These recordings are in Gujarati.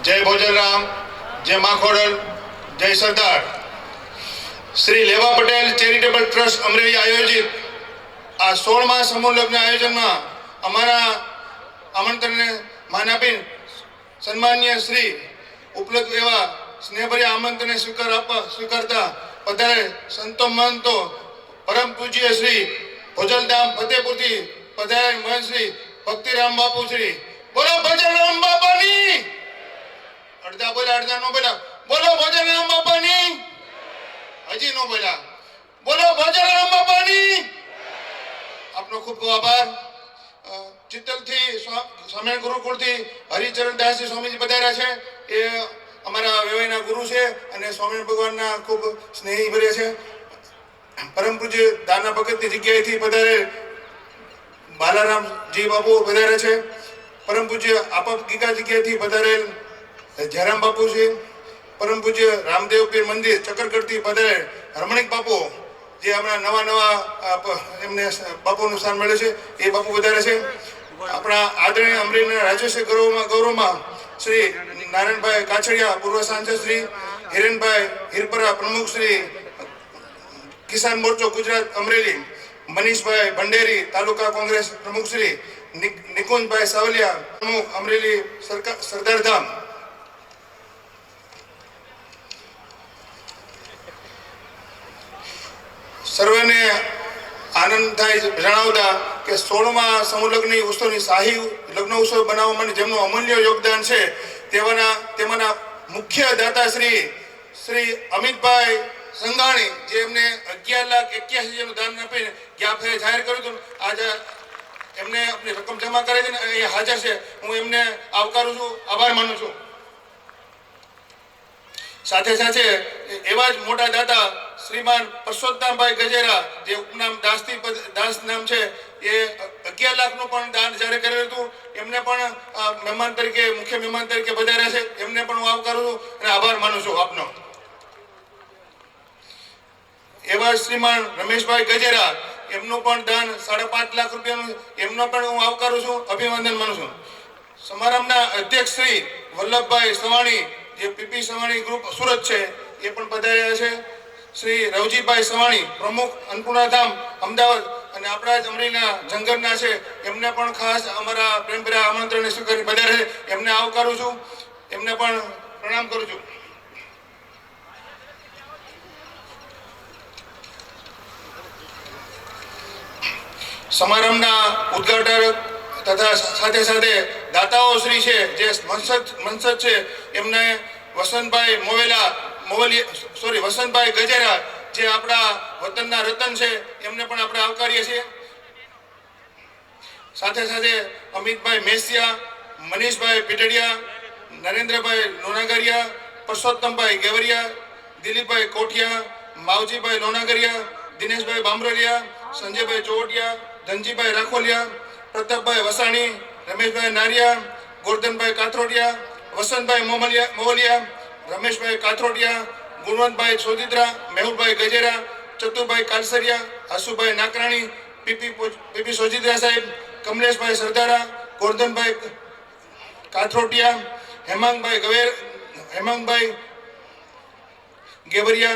जय भोजनराम, जय माखोडल, जय सरदार। श्री लेवा पटेल चेरिटेबल ट्रस्ट अमरेली आयोजित आ 16मा समूह लग्न आयोजन में अमरा आमंत्रण ने मान आपी सन्मान्य श्री उपलब्ध एवं स्नेहभर्या आमंत्रण स्वीकारता पधारे संतो महंतो परम पूज्य श्री भोजलधाम फतेहपुर थी पधारे महंत श्री भक्तिराम बापू श्री बोलो भोजनराम बापानी। अर्धा बोला अर्धा नो बोला बोलो भोजनराम बापानी। हजी नो बोला बोलो भोजनराम बापानी। आपनो खूब खूब आभार। चित्तल थी स्वामी गुरुकुल थी हरिचरण दास जी स्वामी जी पधार्या छे ए अमरा वेवाईना गुरु छे अने स्वामी भगवानना खूब स्नेही भर्या छे। परम पूज्य दाना भगतनी जग्याएथी पधारे बालाराम जी बापू पधारे छे। परम पूज्य आपप गीगा जग्याएथी पधारेल जयराम बापू छे। परम पूज्य रामदेव पीर मंदिर चक्करगढ़ पधारे रमणीक बापू जे हमણાં नवा नवा एमने बापूનું સ્થાન મળે છે એ બાપુ વધારે છે। આપણા આદરણીય અમરેલીના રાજ્ય ગૌરવમાં શ્રી નારાયણભાઈ કાછડિયા પૂર્વ સાંસદ શ્રી હિરેનભાઈ હિરપરા પ્રમુખ શ્રી કિસાન મોરચો ગુજરાત અમરેલી મનીષભાઈ ભંડેરી તાલુકા કોંગ્રેસ પ્રમુખ શ્રી નિકુંજભાઈ સાવલિયા પ્રમુખ અમરેલી સરદારધામ सर्वे आनंद थाय जणावता कि 16मा समूह लग्न उत्सवनी शाही लग्न उत्सव बनाववा माटे जेमनुं अमूल्य योगदान छे तेमाना मुख्य दाता श्री अमितभाई संघाणी जे एमने 11,81,000 दान आपी गया फेरे जाहिर कर्युं हतुं। आज एमने अपनी रकम जमा करावी छे अहीं हाजर छे। हूँ एमने आवकारूं छुं, आभार मानु छुं। साथे साथे एवा ज मोटा दाता श्रीमान परसोत्तमभाई गजेरा जे उपनाम दास नाम छे ए 11 लाखનું પણ દાન જાહેર કરેલું હતું। એમને પણ મહેમાન તરીકે મુખ્ય મહેમાન તરીકે પધાર્યા છે। એમને પણ હું આવકારું છું અને આભાર માનું છું આપનો। એવા શ્રીમાન રમેશભાઈ ગજેરા એમનું પણ દાન 5.5 લાખ રૂપિયાનું એમનો પણ હું આવકારું છું, અભિનંદન માનું છું। સમારંભના અધ્યક્ષ શ્રી વલ્લભભાઈ સવાણી જે પીપી સવાણી ગ્રુપ સુરત છે એ પણ પધાર્યા છે। श्री रवजीभाई सवाणी प्रमुख अन्नपूर्णा धाम अमदावाद અને આપણા જ અમરેલીના જંગરના છે એમને પણ ખાસ અમારા પ્રેમભર્યા આમંત્રણને સ્વીકારી પધારે છે એમને આવકારું છું, એમને પણ પ્રણામ કરું છું। समारंभના ઉદ્ઘાટક તથા સાથે સાથે દાતાઓ શ્રી છે જે મંસદ છે એમને વસંતભાઈ वसंतभाई गजेरा जे अपना वतनना रतन है एमने पण आपणे आवकारीए छीए। साथे साथे अमितभाई मेसिया, मनीषभाई पीटड़िया, नरेन्द्रभाई लोनागरिया, परसोत्तमभाई गेवरिया, दिलीपभाई कोठिया, मावजीभाई लोनागरिया, दिनेशभाई बामरोलिया, संजयभाई चौवटिया, धनजीभाई राखोलिया, प्रतापभाई वसाणी, रमेशभाई नारिया, गोवर्धनभाई काथरोडिया, वसंतभाई मोवलिया, रमेशभाई काथरोडिया, गुणवंतभाई सोदित्रा, मेहुलभाई गजेरा, चतुरभाई कालसरिया, हसुभाई नाकराणी, पीपी सोजित्रा साहेब, कमलेशभाई सरदारा, गोवर्धनभाई काथरोटिया, हेमंतभाई गेवरिया,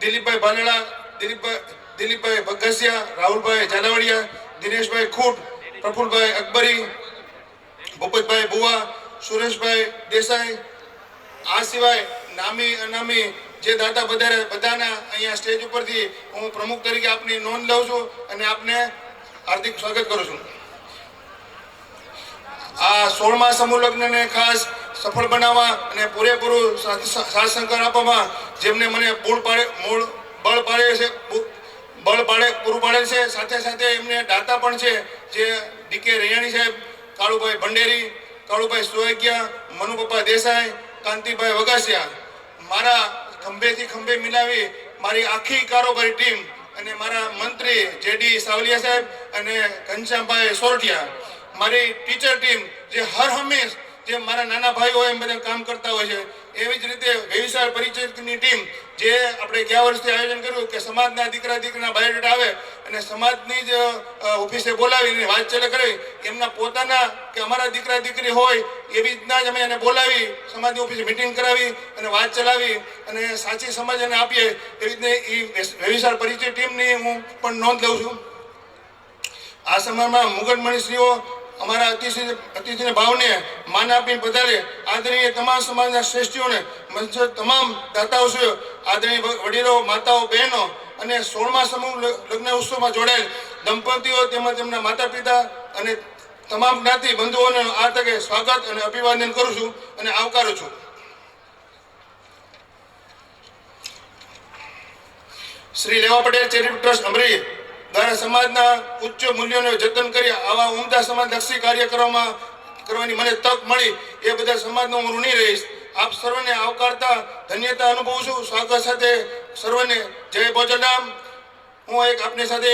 दिलीपभाई बालड़ा, दिलीपभाई बगसिया, राहुलभाई झालावाड़िया, दिनेशभाई खूट, प्रफुल्लभाई अकबरी, भूपतभाई बुआ, सुरेशभाई देसाई। आ सिवाय नामी अनामी जे दाता पधारे बधाना अहींया स्टेज उपरथी हूँ प्रमुख तरीके आपनी नोंध लઉં છું અને આપને હાર્દિક સ્વાગત કરું છું। आ 16મા સમૂહ લગ્નને ખાસ સફળ બનાવવા અને પૂરેપૂરું સાથ સહકાર આપવામાં જેમને મને બળ પાડે પૂરું પાડે છે। સાથે સાથે એમને દાતા પણ છે જે ડીકે રૈયાણી સાહેબ, કાળુભાઈ ભંડેરી, કાળુભાઈ સોયગિયા, મનુપપ્પા દેસાઈ, કાંતિભાઈ વગાસિયા। મારા ખંભેથી ખંભે મિલાવી મારી આખી કારોબારી ટીમ અને મારા મંત્રી જેડી સાવલિયા સાહેબ અને ઘનશ્યામભાઈ સોરઠિયા, મારી ટીચર ટીમ જે હર હંમેશ જે મારા નાના ભાઈઓ એમ બધા કામ કરતા હોય છે એવી જ રીતે વ્યવસાય પરિચયની ટીમ જે આપણે ગયા વર્ષથી આયોજન કર્યું કે સમાજના દીકરા દીકરીના બાયોડેટા આવે અને સમાજની જ ઓફિસે બોલાવીને વાતચીત કરી એમના પોતાના કે અમારા દીકરા દીકરી હોય એવી રીતના જ અમે એને બોલાવી સમાજની ઓફિસે મિટિંગ કરાવી અને વાત ચલાવી અને સાચી સમજ એને આપીએ એવી રીતને એ વ્યવસાય પરિચય ટીમની હું પણ નોંધ લઉં છું. આ સમયમાં મુગટમણીશ્રીઓ અમારા અતિથિને ભાવને માન આપીને પધારે આદરણીય તમામ સમાજના શ્રેષ્ઠીઓને મંચ તમામ દાતાઓશ્રીઓ આદરણીય વડીલો માતાઓ બહેનો અને 16મા સમૂહ લગ્ન ઉત્સવમાં જોડાયેલ દંપતીઓ તેમજ તેમના માતા પિતા અને તમામ જ્ઞાતિ બંધુઓને આ તકે સ્વાગત અને અભિવાદન કરું છું અને આવકારું છું. શ્રી લેવા પટેલ ચેરિટેબલ ટ્રસ્ટ અમરેલી દ્વારા સમાજના ઉચ્ચ મૂલ્યોને જતન કરી આવા ઉમદા સમાજલક્ષી કાર્ય કરવાની મને તક મળી એ બધા સમાજનો હું ઋણી રહીશ. આપ સર્વને આવકારતા ધન્યતા અનુભવું છું. સ્વાગત સાથે સર્વને જય ભોજનરામ. હું એક આપની સાથે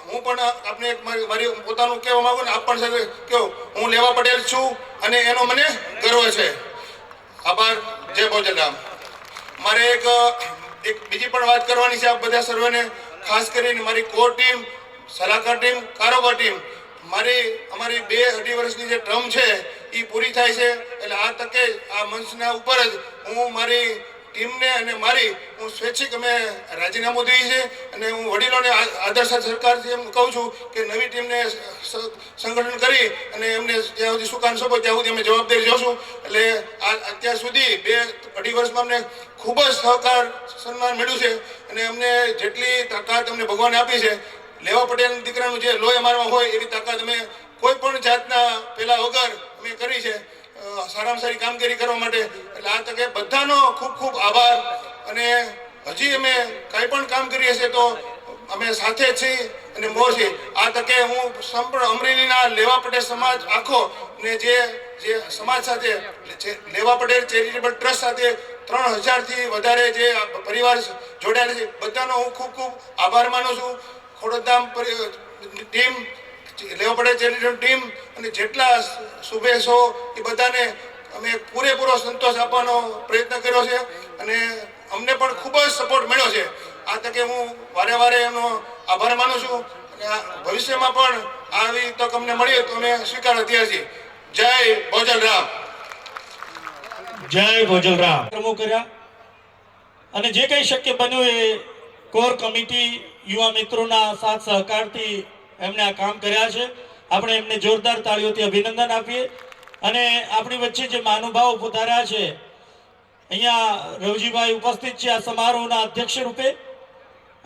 હું પણ આપને એક મારી પોતાનું કહેવા માંગુ ને આપ પણ સાથે કહો હું લેવા પટેલ છું અને એનો મને ગર્વ છે. આભાર. જય ભોજનરામ. મારે એક બીજી પણ વાત કરવાની છે આપ બધા સર્વને, ખાસ કરીને મારી કોર ટીમ, સલાહકાર ટીમ, કારોબાર ટીમ, અમારી 2-2.5 વર્ષની જે ટર્મ છે એ પૂરી થાય છે એટલે આ તકે આ મંચના ઉપર જ હું મારી ટીમને અને હું સ્વૈચ્છિક અમે રાજીનામું દઈએ છીએ અને હું વડીલોને આદર સાથે સરકારથી એમ કહું છું કે નવી ટીમને સંગઠન કરી અને એમને જ્યાં સુધી સુકાન સોંપો ત્યાં સુધી અમે જવાબદારી જોશું. એટલે અત્યાર સુધી 2-2.5 વર્ષમાં અમને ખૂબ જ સહકાર સન્માન મળ્યું છે અને અમને જેટલી તાકાત અમને ભગવાને આપી છે લેવા પટેલ દીકરાનું જે લોહી અમારામાં હોય એવી તાકાત અમે કોઈ પણ જાતના પેલા વગર અમે કરી છે સારામાં સારી કામગીરી કરવા માટે. એટલે આ તકે બધાનો ખૂબ ખૂબ આભાર અને હજી અમે કાંઈ પણ કામ કરીએ છીએ તો અમે સાથે છીએ અને મોર છીએ. આ તકે હું સંપૂર્ણ અમરેલીના લેવા પટેલ સમાજ આખો ને જે સમાજ સાથે લેવા પટેલ ચેરિટેબલ ટ્રસ્ટ સાથે 3000થી વધારે જે પરિવાર જોડાયેલા છે બધાનો હું ખૂબ ખૂબ આભાર માનું છું. ખોડલધામ ટીમ, લેવા પટેલ ચેરિટેબલ ટીમ અને જેટલા શુભેચ્છો એ બધાને અમે પૂરેપૂરો સંતોષ આપવાનો પ્રયત્ન કર્યો છે અને અમને પણ ખૂબ જ સપોર્ટ મળ્યો છે. આ તકે હું વારે એમનો આભાર માનું છું અને ભવિષ્યમાં પણ આવી તક અમને મળી તો અમે સ્વીકાર અત્યાર છીએ. જય ભોજલરામ. જય ભોજલરામ. કર્મો કર્યા અને જે કંઈ શક્ય બન્યું એ કોર કમિટી યુવા મિત્રોના સાથ સહકારથી એમણે આ કામ કર્યા છે. આપણે એમને જોરદાર તાળીઓથી અભિનંદન આપીએ અને આપણી વચ્ચે જે મહાનુભાવો પધાર્યા છે અહીંયા રવજીભાઈ ઉપસ્થિત છે આ સમારોહના અધ્યક્ષ રૂપે.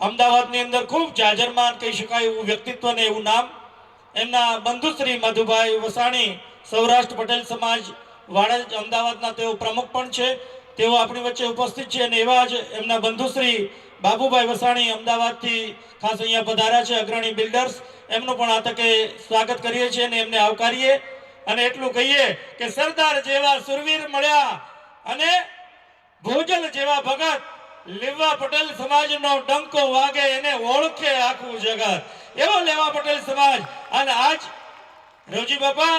અમદાવાદની અંદર ખૂબ જાજરમાન કહી શકાય એવું વ્યક્તિત્વ ને એવું નામ એમના બંધુ શ્રી મધુભાઈ વસાણી, સૌરાષ્ટ્ર પટેલ સમાજ વાડજ અમદાવાદના તેઓ પ્રમુખ પણ છે. તેઓ આપણી વચ્ચે ઉપસ્થિત છે અને એવા જ એમના બંધુ શ્રી બાબુભાઈ વસાણી અમદાવાદથી ખાસ અહીંયા પધાર્યા છે, અગ્રણી બિલ્ડર્સ. એમનું પણ આ તકે સ્વાગત કરીએ છીએ અને એમને આવકારીએ અને એટલું કહીએ કે સરદાર જેવા સુરવીર મળ્યા અને ભોજલ જેવા ભગત, લેવા પટેલ સમાજનો ડંકો વાગે એને ઓળખે આખું જગત, એવો લેવા પટેલ સમાજ. અને આજ રવજી બાપા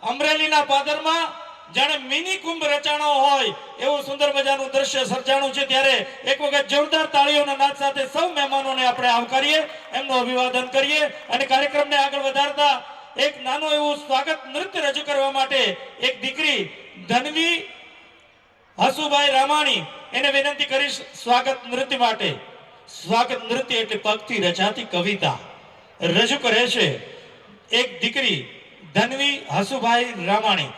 અમરેલીના પાદરમાં જાણે મિની કુંભ રચાણો હોય એવું સુંદર મજાનું દ્રશ્ય સર્જાણું છે. ત્યારે એક વખત જોરદાર તાળીઓના નાદ સાથે સૌ મહેમાનોને આપણે આવકારીએ, એમનું અભિવાદન કરીએ અને કાર્યક્રમને આગળ વધારતા એક નાનું એવું સ્વાગત નૃત્ય રજૂ કરવા માટે એક દીકરી ધનવી હસુભાઈ રામાણી એને વિનંતી કરીશ સ્વાગત નૃત્ય માટે. સ્વાગત નૃત્ય એટલે પગથી રચાતી કવિતા રજૂ કરે છે એક દીકરી ધનવી હસુભાઈ રામાણી.